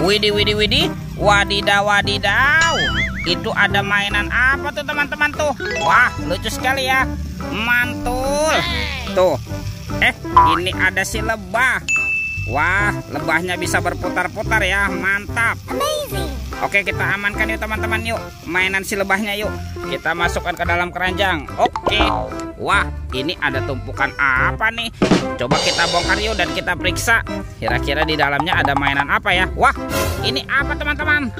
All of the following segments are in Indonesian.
Widih, widih, widih. Wadidaw, wadidaw. Itu ada mainan apa tuh teman-teman tuh? Wah, lucu sekali ya. Mantul. Tuh. Ini ada si lebah. Wah, lebahnya bisa berputar-putar ya. Mantap. Oke, kita amankan yuk teman-teman yuk. Mainan si lebahnya yuk. Kita masukkan ke dalam keranjang. Oke. Wah, ini ada tumpukan apa nih? Coba kita bongkar yuk dan kita periksa. Kira-kira di dalamnya ada mainan apa ya? Wah, ini apa teman-teman?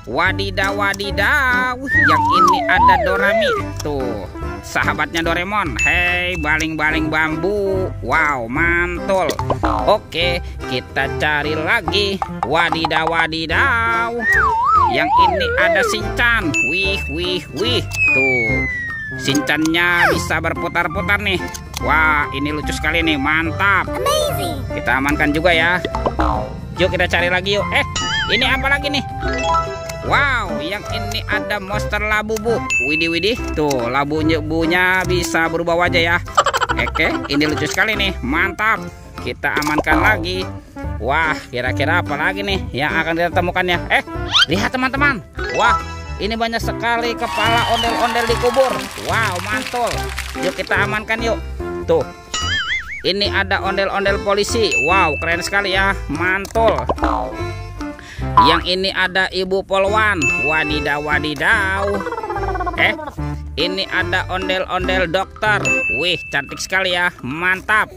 Wadidaw, wadidaw. Yang ini ada Dorami. Tuh, sahabatnya Doraemon. Hei, baling-baling bambu. Wow, mantul. Oke, kita cari lagi. Wadidaw, wadidaw. Yang ini ada Shinchan. Wih, wih, wih. Tuh, Shinchannya bisa berputar-putar nih. Wah, ini lucu sekali nih. Mantap. Kita amankan juga ya. Yuk kita cari lagi yuk. Ini apa lagi nih? Wow, yang ini ada monster labubu. Widih, widih. Tuh, labunya bisa berubah wajah ya. Oke, ini lucu sekali nih. Mantap. Kita amankan lagi. Wah, kira-kira apa lagi nih yang akan kita temukan ya? Lihat teman-teman. Wah, ini banyak sekali kepala ondel-ondel di kubur. Wow, mantul. Yuk kita amankan yuk. Tuh, ini ada ondel-ondel polisi. Wow, keren sekali ya. Mantul. Yang ini ada ibu polwan. Wadidaw, wadidaw. Ini ada ondel-ondel dokter. Wih, cantik sekali ya. Mantap.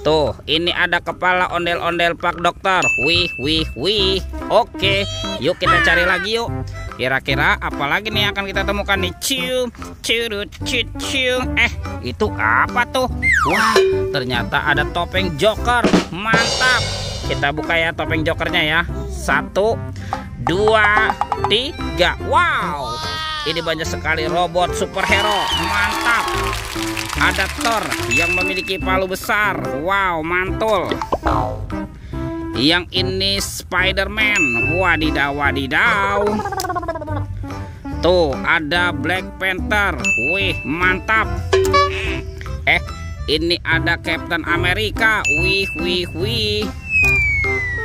Tuh, ini ada kepala ondel-ondel pak dokter. Wih, wih, wih. Oke, yuk kita cari lagi yuk. Kira-kira apa lagi nih yang akan kita temukan nih? Cium, curut, ciu. Itu apa tuh? Wah, ternyata ada topeng Joker. Mantap. Kita buka ya topeng Jokernya ya. 1, 2, 3. Wow, ini banyak sekali robot superhero. Mantap. Ada Thor yang memiliki palu besar. Wow, mantul. Yang ini Spider-Man. Wadidaw, wadidaw. Tuh, ada Black Panther. Wih, mantap. Ini ada Captain America. Wih, wih, wih.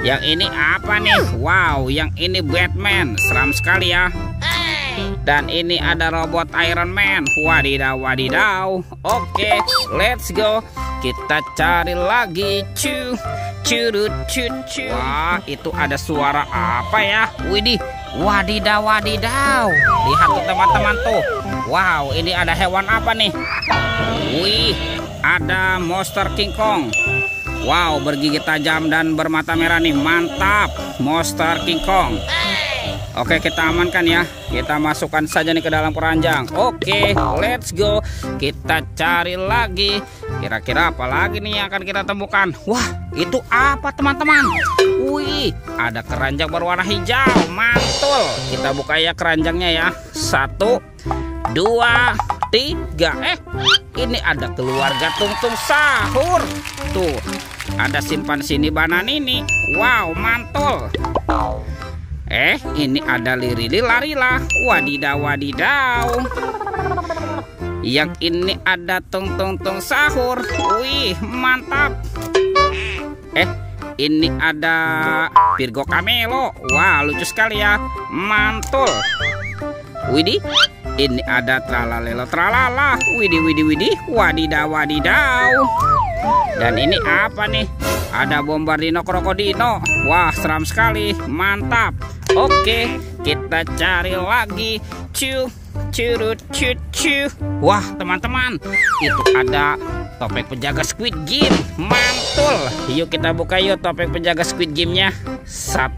Yang ini apa nih? Wow, yang ini Batman. Seram sekali ya. Dan ini ada robot Iron Man. Wadidaw, wadidaw. Oke, let's go. Kita cari lagi. Curut, cu. Wah, itu ada suara apa ya? Widih, wadidaw, wadidaw. Lihat tuh teman-teman tuh. Wow, ini ada hewan apa nih? Wih, ada monster King Kong. Wow, bergigi tajam dan bermata merah nih. Mantap, monster King Kong. Oke, kita amankan ya. Kita masukkan saja nih ke dalam keranjang. Oke, let's go. Kita cari lagi. Kira-kira apa lagi nih yang akan kita temukan? Wah, itu apa teman-teman? Wih, ada keranjang berwarna hijau. Mantul. Kita buka ya keranjangnya ya. 1, 2, 3. Ini ada keluarga Tung-Tung Sahur. Tuh, ada simpan sini Bananini. Wow, mantul. Ini ada Lirili Larila. Wadidaw, wadidaw. Yang ini ada Tung-Tung Sahur. Wih, mantap. Ini ada Virgo Camelo. Wah, lucu sekali ya. Mantul. Widih, ini ada Tralalelo Tralala. Widih, widih, widih. Wadidaw, wadidaw. Dan ini apa nih? Ada Bombardino Krokodino. Wah, seram sekali. Mantap. Oke, kita cari lagi. Curut, cu. Wah, teman-teman, itu ada topeng penjaga Squid Game. Mantul. Yuk kita buka yuk topeng penjaga Squid Game-nya. 1,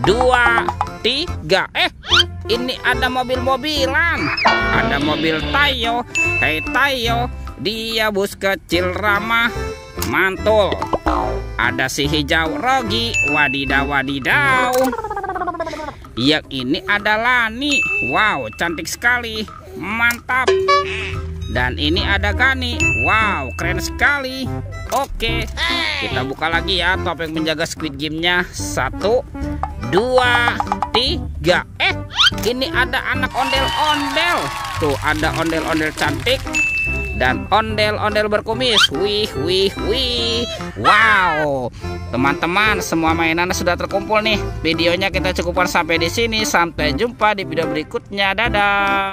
2, 3. Ini ada mobil-mobilan. Ada mobil Tayo. Hei Tayo, dia bus kecil ramah. Mantul. Ada si hijau Rogi. Wadidaw, wadidaw. Yang ini ada Lani. Wow, cantik sekali. Mantap. Dan ini ada Gani. Wow, keren sekali. Oke, kita buka lagi ya topeng penjaga Squid Game-nya. 1, 2, 3. Ini ada anak ondel-ondel. Tuh, ada ondel-ondel cantik. dan ondel-ondel berkumis. Wih, wih, wih. Wow, teman-teman, semua mainan sudah terkumpul nih. Videonya kita cukupkan sampai di sini. Sampai jumpa di video berikutnya. Dadah.